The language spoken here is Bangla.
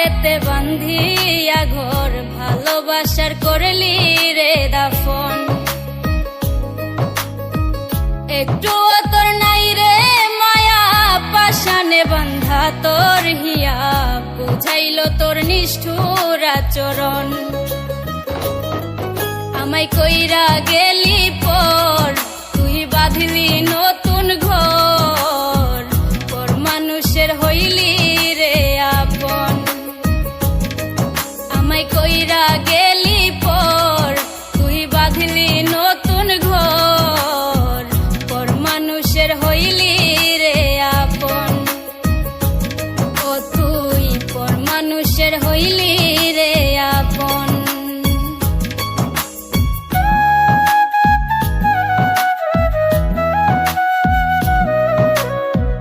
বুকেতে বান্ধিয়া ঘর ভালোবাসার করলি রে দাফন। একটু তোর নাই রে মায়া পাশানে বান্ধা তোর হিয়া বুঝাইল তোর নিষ্ঠুর আচরণ। আমায় কইরা গেলি